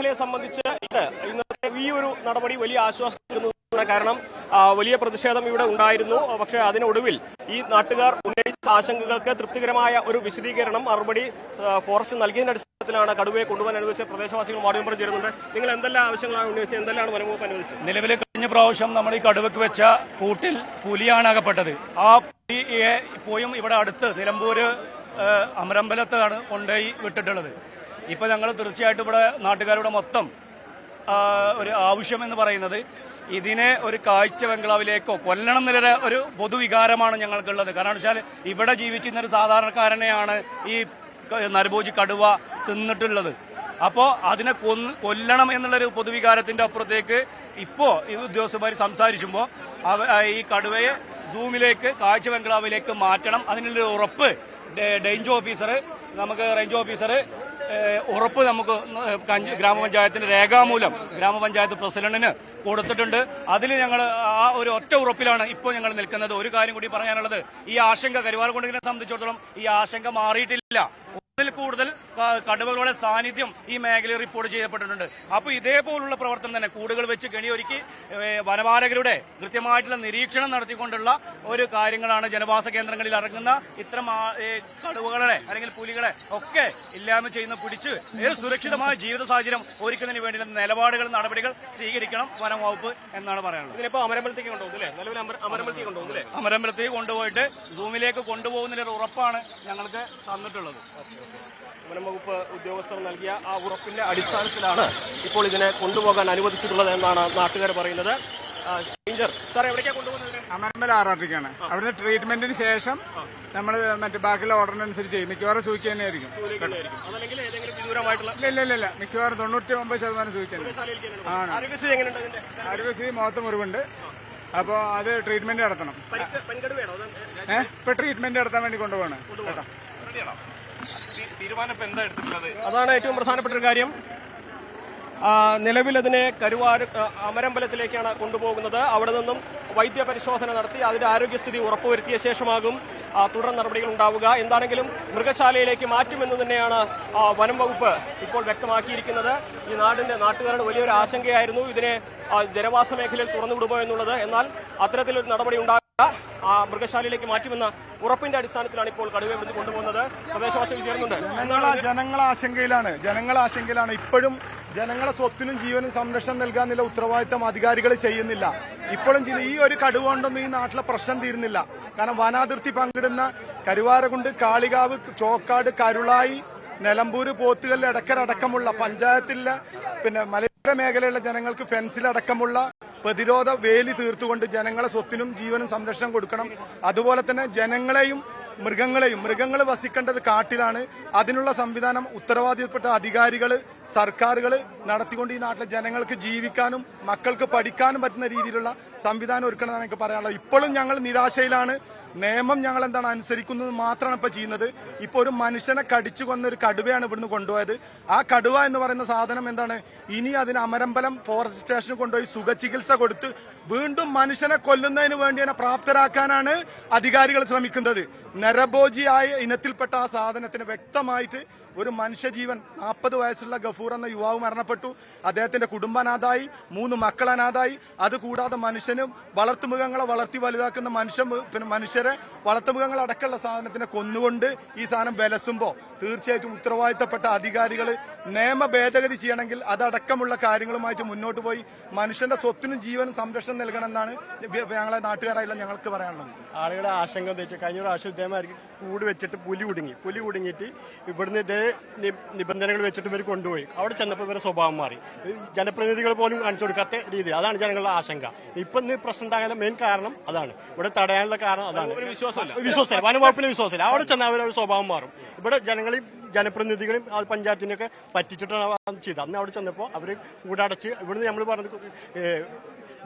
മേഖലയെ സംബന്ധിച്ച് ഇന്നത്തെ ഈ ഒരു നടപടി വലിയ ആശ്വാസം നൽകുന്നു. കാരണം വലിയ പ്രതിഷേധം ഇവിടെ ഉണ്ടായിരുന്നു. പക്ഷേ അതിനൊടുവിൽ ഈ നാട്ടുകാർ ഉന്നയിച്ച ആശങ്കകൾക്ക് തൃപ്തികരമായ ഒരു വിശദീകരണം മറുപടി ഫോറസ്റ്റ് നൽകിയതിന്റെ അടിസ്ഥാനത്തിലാണ് കടുവയെ കൊണ്ടുപോകാൻ അനുവദിച്ച പ്രദേശവാസികൾ വാർഡ് മെമ്പർ ചേരുന്നുണ്ട്. നിങ്ങൾ എന്തെല്ലാം ആവശ്യങ്ങളാണ് ഉന്നയിച്ചത്? എന്തെല്ലാം വനംവകുപ്പ് അനുവദിച്ചത്? നിലവിൽ കഴിഞ്ഞ പ്രാവശ്യം നമ്മൾ ഈ കടുവയ്ക്ക് വെച്ച കൂട്ടിൽ പുലിയാണ് അകപ്പെട്ടത്. ആ പുലിയെ ഇപ്പോഴും ഇവിടെ അടുത്ത് നിലമ്പൂര് അമരമ്പലത്താണ് കൊണ്ടുപോയി വിട്ടിട്ടുള്ളത്. ഇപ്പൊ ഞങ്ങൾ തീർച്ചയായിട്ടും ഇവിടെ നാട്ടുകാരുടെ മൊത്തം ഒരു ആവശ്യം എന്ന് പറയുന്നത് ഇതിനെ ഒരു കാഴ്ച ബംഗ്ലാവിലേക്കോ കൊല്ലണം എന്നുള്ള ഒരു പൊതുവികാരമാണ് ഞങ്ങൾക്കുള്ളത്. കാരണം വെച്ചാൽ ഇവിടെ ജീവിച്ചിരുന്നൊരു സാധാരണക്കാരനെയാണ് ഈ നരഭോജി കടുവ തിന്നിട്ടുള്ളത്. അപ്പോൾ അതിനെ കൊല്ലണം എന്നുള്ളൊരു പൊതുവികാരത്തിന്റെ അപ്പുറത്തേക്ക് ഇപ്പോ ഈ ഉദ്യോഗസ്ഥന്മാർ സംസാരിക്കുമ്പോൾ ഈ കടുവയെ സൂമിലേക്ക് കാഴ്ച ബംഗ്ലാവിലേക്ക് മാറ്റണം. അതിനുള്ളൊരു ഉറപ്പ് റേഞ്ച് ഓഫീസർ ഉറപ്പ് നമുക്ക് ഗ്രാമപഞ്ചായത്തിന്റെ രേഖാമൂലം ഗ്രാമപഞ്ചായത്ത് പ്രസിഡന്റിന് കൊടുത്തിട്ടുണ്ട്. അതിൽ ഞങ്ങൾ ആ ഒരു ഒറ്റ ഉറപ്പിലാണ് ഇപ്പോൾ ഞങ്ങൾ നിൽക്കുന്നത്. ഒരു കാര്യം കൂടി പറയാനുള്ളത്, ഈ ആശങ്ക കരുവാരക്കുണ്ടിനെ സംബന്ധിച്ചിടത്തോളം ഈ ആശങ്ക മാറിയിട്ടില്ല. ഒന്നിൽ കൂടുതൽ കടുവകളുടെ സാന്നിധ്യം ഈ മേഖലയിൽ റിപ്പോർട്ട് ചെയ്യപ്പെട്ടിട്ടുണ്ട്. അപ്പോൾ ഇതേപോലുള്ള പ്രവർത്തനം തന്നെ കൂടുകൾ വെച്ച് കെണിയൊരുക്കി വനപാലകരുടെ കൃത്യമായിട്ടുള്ള നിരീക്ഷണം നടത്തിക്കൊണ്ടുള്ള ഒരു കാര്യങ്ങളാണ് ജനവാസ കേന്ദ്രങ്ങളിൽ ഇറങ്ങുന്ന ഇത്തരം കടുവകളെ അല്ലെങ്കിൽ പുലികളെ ഒക്കെ ഇല്ലായ്മ ചെയ്യുന്ന പിടിച്ച് സുരക്ഷിതമായ ജീവിത സാഹചര്യം ഒരുക്കുന്നതിന് വേണ്ടിയുള്ള നിലപാടുകൾ നടപടികൾ സ്വീകരിക്കണം വനം വകുപ്പ് എന്നാണ് പറയാനുള്ളത്. ഇതിനിപ്പോ അമരമ്പലത്തേക്ക് കൊണ്ടുപോകുന്നില്ലേ? നിലവിൽ അമരമ്പലത്തേക്ക് കൊണ്ടുപോകുന്നില്ലേ? അമരമ്പലത്തേക്ക് കൊണ്ടുപോയിട്ട് സൂമിലേക്ക് കൊണ്ടുപോകുന്നതിന്റെ ഉറപ്പാണ് ഞങ്ങൾക്ക് തന്നിട്ടുള്ളത്. വനംവകുപ്പ് ഉദ്യോഗസ്ഥർ നൽകിയ ആ ഉറപ്പിന്റെ അടിസ്ഥാനത്തിലാണ് ഇപ്പോൾ ഇതിനെ കൊണ്ടുപോകാൻ അനുവദിച്ചിട്ടുള്ളത് എന്നാണ് നാട്ടുകാർ പറയുന്നത്. സാർ എവിടേക്കാണ് കൊണ്ടുപോകുന്നത്? അമരമ്പല ആറാട്ടിക്കാണ്. അവിടുത്തെ ട്രീറ്റ്മെന്റിന് ശേഷം നമ്മൾ മറ്റു ബാക്കിയുള്ള ഓർഡറിനനുസരിച്ച് ചെയ്യും. മിക്കവാറും സൂക്കി തന്നെയായിരിക്കും. ഇല്ല, മിക്കവാറും 99% സൂക്കി തന്നെ ആണ്. ആരോഗ്യസ്ഥിതി മുഖത്ത് മുറിവുണ്ട്. അപ്പോൾ അത് ട്രീറ്റ്മെന്റ് നടത്തണം. ഇപ്പൊ ട്രീറ്റ്മെന്റ് നടത്താൻ വേണ്ടി കൊണ്ടുപോകണം കേട്ടോ. അതാണ് ഏറ്റവും പ്രധാനപ്പെട്ട ഒരു കാര്യം. നിലവിൽ അതിനെ അമരമ്പലത്തിലേക്കാണ് കൊണ്ടുപോകുന്നത്. അവിടെ നിന്നും വൈദ്യപരിശോധന നടത്തി അതിന്റെ ആരോഗ്യസ്ഥിതി ഉറപ്പുവരുത്തിയ ശേഷമാകും തുടർ നടപടികൾ ഉണ്ടാവുക. എന്താണെങ്കിലും മൃഗശാലയിലേക്ക് മാറ്റുമെന്ന് തന്നെയാണ് വനം വകുപ്പ് ഇപ്പോൾ വ്യക്തമാക്കിയിരിക്കുന്നത്. ഈ നാട്ടുകാരുടെ വലിയൊരു ആശങ്കയായിരുന്നു ഇതിനെ ജനവാസ മേഖലയിൽ തുറന്നുവിടുമോ എന്നുള്ളത്. എന്നാൽ അത്തരത്തിലൊരു നടപടി ഉണ്ടാകുക മൃഗശാലയിലേക്ക് മാറ്റുമെന്ന ഉറപ്പിന്റെ അടിസ്ഥാനത്തിലാണ് ഇപ്പോൾ കടുവയെ വിളിച്ച് കൊണ്ടുപോകുന്നത്. പ്രദേശവാസികൾ ചേർന്നുണ്ട്. ജനങ്ങൾ ആശങ്കയിലാണ്. ഇപ്പോഴും ജനങ്ങളെ സ്വത്തിനും ജീവനും സംരക്ഷണം നൽകാനുള്ള ഉത്തരവാദിത്തം അധികാരികൾ ചെയ്യുന്നില്ല. ഇപ്പോഴും ഈ ഒരു കടുവ കൊണ്ടൊന്നും ഈ നാട്ടിലെ പ്രശ്നം തീരുന്നില്ല. കാരണം വനാതിർത്തി പങ്കിടുന്ന കരുവാരകുണ്ട്, കാളികാവ്, ചോക്കാട്, കരുളായി, നിലമ്പൂര്, പോത്തുകല്ല്, എടക്കര അടക്കമുള്ള പഞ്ചായത്തിലെ മലയോര മേഖലയിലെ ജനങ്ങൾക്ക് ഫെൻസിലടക്കമുള്ള പ്രതിരോധ വേലി തീർത്തുകൊണ്ട് ജനങ്ങളെ സ്വത്തിനും ജീവനും സംരക്ഷണം കൊടുക്കണം. അതുപോലെ തന്നെ ജനങ്ങളെയും മൃഗങ്ങൾ വസിക്കേണ്ടത് കാട്ടിലാണ്. അതിനുള്ള സംവിധാനം ഉത്തരവാദിത്തപ്പെട്ട അധികാരികൾ, സർക്കാരുകൾ നടത്തിക്കൊണ്ട് ഈ നാട്ടിലെ ജനങ്ങൾക്ക് ജീവിക്കാനും മക്കൾക്ക് പഠിക്കാനും പറ്റുന്ന രീതിയിലുള്ള സംവിധാനം ഒരുക്കണമെന്നാണ് എനിക്ക് പറയാനുള്ളത്. ഇപ്പോഴും ഞങ്ങൾ നിരാശയിലാണ്. നിയമം ഞങ്ങൾ എന്താണ് അനുസരിക്കുന്നത് മാത്രമാണ് ഇപ്പൊ ചെയ്യുന്നത്. ഇപ്പൊ ഒരു മനുഷ്യനെ കടിച്ചു കൊന്ന ഒരു കടുവയാണ് ഇവിടുന്ന് കൊണ്ടുപോയത്. ആ കടുവ എന്ന് പറയുന്ന സാധനം എന്താണ്, ഇനി അതിന് അമരമ്പലം ഫോറസ്റ്റ് സ്റ്റേഷനിൽ കൊണ്ടുപോയി സുഖചികിത്സ കൊടുത്ത് വീണ്ടും മനുഷ്യനെ കൊല്ലുന്നതിന് വേണ്ടി അതിനെ പ്രാപ്തരാക്കാനാണ് അധികാരികൾ ശ്രമിക്കുന്നത്. നരഭോജിയായ ഇനത്തിൽപ്പെട്ട ആ സാധനത്തിന് വ്യക്തമായിട്ട് ഒരു മനുഷ്യജീവൻ 40 വയസ്സുള്ള ഗഫൂർ എന്ന യുവാവ് മരണപ്പെട്ടു. അദ്ദേഹത്തിന്റെ കുടുംബനാഥായി, 3 മക്കളനാഥായി. അതുകൂടാതെ മനുഷ്യനും വളർത്തുമൃഗങ്ങളെ വളർത്തി വലുതാക്കുന്ന മനുഷ്യരെ വളർത്തുമൃഗങ്ങൾ അടക്കമുള്ള സാധനത്തിനെ കൊന്നുകൊണ്ട് ഈ സാധനം വിലസുമ്പോൾ തീർച്ചയായിട്ടും ഉത്തരവാദിത്തപ്പെട്ട അധികാരികൾ നിയമ ഭേദഗതി ചെയ്യണമെങ്കിൽ അതടക്കമുള്ള കാര്യങ്ങളുമായിട്ട് മുന്നോട്ട് പോയി മനുഷ്യന്റെ സ്വത്തിനും ജീവനും സംരക്ഷണം നൽകണമെന്നാണ് ഞങ്ങളെ നാട്ടുകാരായുള്ള ഞങ്ങൾക്ക് പറയാനുള്ളത്. ആളുകളെ ആശങ്ക എന്താ വെച്ചാൽ കഴിഞ്ഞ പ്രാവശ്യം ഇതേമാതിരി കൂട് വെച്ചിട്ട് പുലി കുടുങ്ങിയിട്ട് ഇവിടുന്ന് ഇതേ നിബന്ധനകൾ വെച്ചിട്ട് ഇവർ കൊണ്ടുപോയി. അവിടെ ചെന്നപ്പോൾ ഇവരുടെ സ്വഭാവം മാറി. ജനപ്രതിനിധികൾ പോലും കാണിച്ചു കൊടുക്കാത്ത രീതി. അതാണ് ജനങ്ങളുടെ ആശങ്ക. ഇപ്പൊ ഇന്ന് പ്രശ്നം ഉണ്ടാകാൻ മെയിൻ കാരണം അതാണ്. ഇവിടെ തടയാനുള്ള കാരണം അതാണ്. വിശ്വാസമില്ല, വനംവകുപ്പിന് വിശ്വാസമില്ല. അവിടെ ചെന്നാൽ അവരുടെ സ്വഭാവം മാറും. ഇവിടെ ജനപ്രതിനിധികളും പഞ്ചായത്തിനൊക്കെ പറ്റിച്ചിട്ടാണ് ചെയ്തത്. അന്ന് അവിടെ ചെന്നപ്പോൾ അവർ കൂടടച്ച് ഇവിടുന്ന് നമ്മൾ പറഞ്ഞത്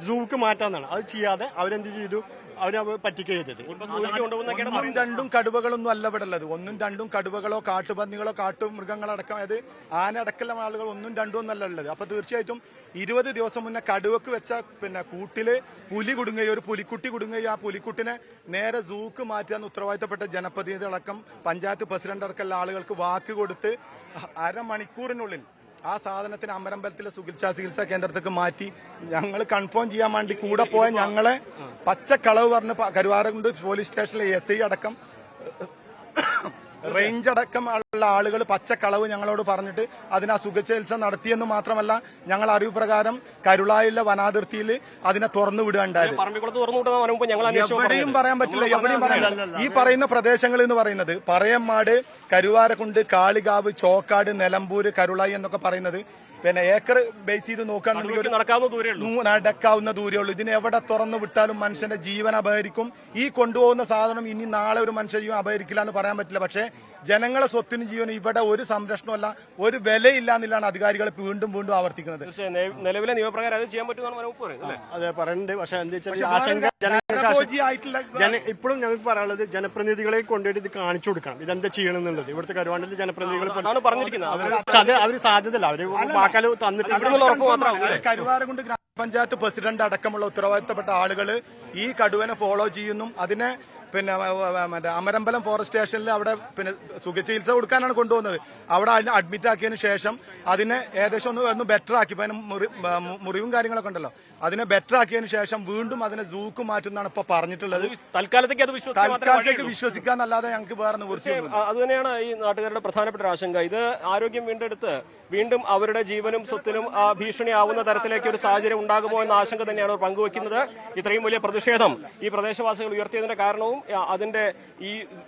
സൂക്ക് മാറ്റാന്നാണ്. അത് ചെയ്യാതെ അവരെന്ത് ചെയ്തു, അവരെ പറ്റിക്കുക ചെയ്തത്. 1-2 കടുവകളൊന്നും അല്ല ഇവിടെ ഉള്ളത്. 1-2 കടുവകളോ കാട്ടുപന്നികളോ കാട്ടുമൃഗങ്ങളടക്കം, അതായത് ആനടക്കമുള്ള ആളുകൾ 1-2 ഒന്നല്ല ഉള്ളത്. അപ്പൊ തീർച്ചയായിട്ടും 20 ദിവസം മുന്നേ കടുവക്ക് വെച്ച കൂട്ടില് പുലി കുടുങ്ങുകയോ ഒരു പുലിക്കുട്ടി കുടുങ്ങുകയോ ആ പുലിക്കുട്ടിനെ നേരെ സൂക്ക് മാറ്റാന്ന് ഉത്തരവാദിത്തപ്പെട്ട ജനപ്രതിനിധികളടക്കം പഞ്ചായത്ത് പ്രസിഡന്റ് അടക്കമുള്ള ആളുകൾക്ക് വാക്ക് കൊടുത്ത് അരമണിക്കൂറിനുള്ളിൽ ആ സാധനത്തിന് അമരമ്പലത്തിലെ ചികിത്സാ കേന്ദ്രത്തേക്ക് മാറ്റി ഞങ്ങൾ കൺഫേം ചെയ്യാൻ വേണ്ടി കൂടെ പോയ ഞങ്ങളെ പച്ചക്കളവ് പറഞ്ഞ് കരുവാരക്കുണ്ട് പോലീസ് സ്റ്റേഷനിലെ SI അടക്കം റേഞ്ച് അടക്കം ഉള്ള ആളുകൾ പച്ചക്കളവ് ഞങ്ങളോട് പറഞ്ഞിട്ട് അതിന് ആ സുഖചികിത്സ നടത്തിയെന്ന് മാത്രമല്ല ഞങ്ങൾ അറിവ് പ്രകാരം കരുളായിലെ വനാതിർത്തിയിൽ അതിനെ തുറന്നു വിടുകയുണ്ടായത്. എവിടെയും പറയാൻ പറ്റില്ല, എവിടെയും പറയാൻ. ഈ പറയുന്ന പ്രദേശങ്ങൾ എന്ന് പറയുന്നത് പറയമ്മാട്, കരുവാരക്കുണ്ട്, കാളികാവ്, ചോക്കാട്, നിലമ്പൂര്, കരുളായി എന്നൊക്കെ പറയുന്നത് പിന്നെ ഏക്കർ ബേസ് ചെയ്ത് നോക്കുകയാണെന്നുണ്ടെങ്കിൽ നടക്കാവുന്ന ദൂരമുള്ളൂ. ഇതിനെ എവിടെ തുറന്നു വിട്ടാലും മനുഷ്യന്റെ ജീവൻ അപഹരിക്കും. ഈ കൊണ്ടുപോകുന്ന സാധനം ഇനി നാളെ ഒരു മനുഷ്യ ജീവൻ അപഹരിക്കില്ല എന്ന് പറയാൻ പറ്റില്ല. പക്ഷേ ജനങ്ങളെ സ്വത്തിനും ജീവനും ഇവിടെ ഒരു സംരക്ഷണമല്ല, ഒരു വിലയില്ല എന്നുള്ളതാണ് അധികാരികൾ വീണ്ടും വീണ്ടും ആവർത്തിക്കുന്നത്. നിലവിലെ നിയമപ്രകാരം അത് ചെയ്യാൻ പറ്റുമെന്നാണ് അതെ പറയുന്നുണ്ട്. പക്ഷെ എന്താ വെച്ചാൽ ആശങ്ക ഇപ്പോഴും ഞങ്ങൾക്ക് പറയാനുള്ളത് ജനപ്രതിനിധികളെ കൊണ്ടുപോയിട്ട് ഇത് കാണിച്ചു കൊടുക്കണം, ഇതെന്താ ചെയ്യണം എന്നുള്ളത്. ഇവിടുത്തെ കരുവാണ്ടിലെ ജനപ്രതിനിധികൾ പറഞ്ഞിരിക്കുന്നത് അവര് സാധ്യതയില്ല, അവര് വാക്കാല് തന്നിട്ട്. കരുവാരക്കുണ്ട് ഗ്രാമപഞ്ചായത്ത് പ്രസിഡന്റ് അടക്കമുള്ള ഉത്തരവാദിത്തപ്പെട്ട ആളുകൾ ഈ കടുവനെ ഫോളോ ചെയ്യുന്നു. അതിനെ പിന്നെ മറ്റേ അമരമ്പലം ഫോറസ്റ്റ് സ്റ്റേഷനിൽ അവിടെ പിന്നെ സുഖചികിത്സ കൊടുക്കാനാണ് കൊണ്ടുപോകുന്നത്. അവിടെ അഡ്മിറ്റ് ആക്കിയതിനു ശേഷം അതിനെ ഏകദേശം ഒന്ന് ബെറ്റർ ആക്കി, മുറിവും കാര്യങ്ങളൊക്കെ ഉണ്ടല്ലോ, അതിനെ ബെറ്റർ ആക്കിയതിനു ശേഷം വീണ്ടും അതിനെ സൂക്ക് മാറ്റുന്നതാണ് ഇപ്പൊ പറഞ്ഞിട്ടുള്ളത്. തൽക്കാലത്തേക്ക് വിശ്വസിക്കാന്നല്ലാതെ ഞങ്ങൾക്ക് വേറെ നിവൃത്തിയൊന്നും. അത് തന്നെയാണ് ഈ നാട്ടുകാരുടെ പ്രധാനപ്പെട്ട ആശങ്ക. ഇത് ആരോഗ്യം വീണ്ടെടുത്ത് വീണ്ടും അവരുടെ ജീവനും സ്വത്തിനും ഭീഷണിയാവുന്ന തരത്തിലേക്ക് ഒരു സാഹചര്യം ഉണ്ടാകുമോ എന്ന ആശങ്ക തന്നെയാണ് അവർ പങ്കുവയ്ക്കുന്നത്. ഇത്രയും വലിയ പ്രതിഷേധം ഈ പ്രദേശവാസികൾ ഉയർത്തിയതിന്റെ കാരണവും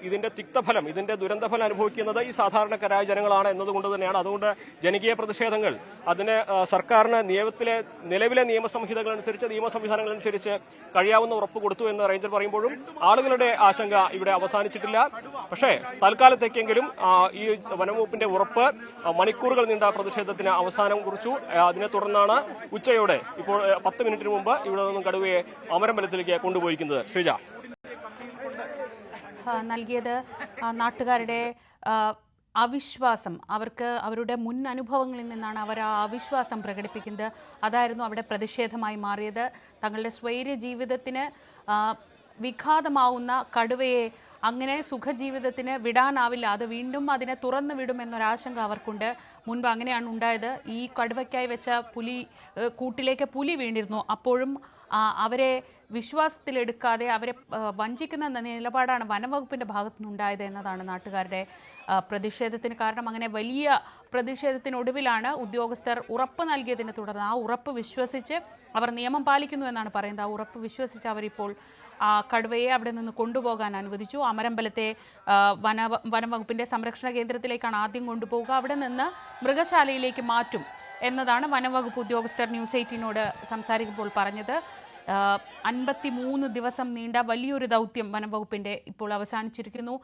ഇതിന്റെ തിക്തഫലം, ഇതിന്റെ ദുരന്തഫലം അനുഭവിക്കുന്നത് ഈ സാധാരണക്കാരായ ജനങ്ങളാണ് എന്നതുകൊണ്ട് തന്നെയാണ്. അതുകൊണ്ട് ജനകീയ പ്രതിഷേധങ്ങൾ അതിന് സർക്കാരിന് നിലവിലെ നിയമ സംവിധാനങ്ങൾ അനുസരിച്ച് കഴിയാവുന്ന ഉറപ്പ് കൊടുത്തു എന്ന് റേഞ്ചർ പറയുമ്പോഴും ആളുകളുടെ ആശങ്ക ഇവിടെ അവസാനിച്ചിട്ടില്ല. പക്ഷേ തൽക്കാലത്തേക്കെങ്കിലും ഈ വനംവകുപ്പിന്റെ ഉറപ്പ് മണിക്കൂറുകൾ നീണ്ട പ്രതിഷേധത്തിന് അവസാനം കുറിച്ചു. അതിനെ തുടർന്നാണ് ഉച്ചയോടെ ഇപ്പോൾ 10 മിനിറ്റിന് മുമ്പ് ഇവിടെ നിന്നും കടുവയെ അമരമ്പലത്തിലേക്ക് കൊണ്ടുപോയിരിക്കുന്നത്. ശ്രീജ നൽകിയത് നാട്ടുകാരുടെ അവിശ്വാസം, അവർക്ക് അവരുടെ മുൻ അനുഭവങ്ങളിൽ നിന്നാണ് അവർ ആ അവിശ്വാസം പ്രകടിപ്പിക്കുന്നത്. അതായിരുന്നു അവിടെ പ്രതിഷേധമായി മാറിയത്. തങ്ങളുടെ സ്വൈര്യ ജീവിതത്തിന് വിഘാതമാവുന്ന കടുവയെ അങ്ങനെ സുഖജീവിതത്തിന് വിടാനാവില്ല, അത് വീണ്ടും അതിനെ തുറന്നു വിടുമെന്നൊരാശങ്ക അവർക്കുണ്ട്. മുൻപ് അങ്ങനെയാണ് ഉണ്ടായത്. ഈ കടുവയ്ക്കായി വെച്ച കൂട്ടിലേക്ക് പുലി വീണിരുന്നു. അപ്പോഴും അവരെ വിശ്വാസത്തിലെടുക്കാതെ അവരെ വഞ്ചിക്കുന്ന നിലപാടാണ് വനംവകുപ്പിൻ്റെ ഭാഗത്തുനിന്നുണ്ടായത് എന്നതാണ് നാട്ടുകാരുടെ പ്രതിഷേധത്തിന് കാരണം. അങ്ങനെ വലിയ പ്രതിഷേധത്തിനൊടുവിലാണ് ഉദ്യോഗസ്ഥർ ഉറപ്പ് നൽകിയതിനെ തുടർന്ന് ആ ഉറപ്പ് വിശ്വസിച്ച് അവർ നിയമം പാലിക്കുന്നു എന്നാണ് പറയുന്നത്. ആ ഉറപ്പ് വിശ്വസിച്ച് അവരിപ്പോൾ കടുവയെ അവിടെ നിന്ന് കൊണ്ടുപോകാൻ അനുവദിച്ചു. അമരമ്പലത്തെ വനംവകുപ്പിൻ്റെ സംരക്ഷണ കേന്ദ്രത്തിലേക്കാണ് ആദ്യം കൊണ്ടുപോവുക. അവിടെ നിന്ന് മൃഗശാലയിലേക്ക് മാറ്റും എന്നതാണ് വനംവകുപ്പ് ഉദ്യോഗസ്ഥർ ന്യൂസ് 18നോട് സംസാരിക്കുമ്പോൾ പറഞ്ഞത്. 53 ദിവസം നീണ്ട വലിയൊരു ദൗത്യം വനംവകുപ്പിൻ്റെ ഇപ്പോൾ അവസാനിച്ചിരിക്കുന്നു.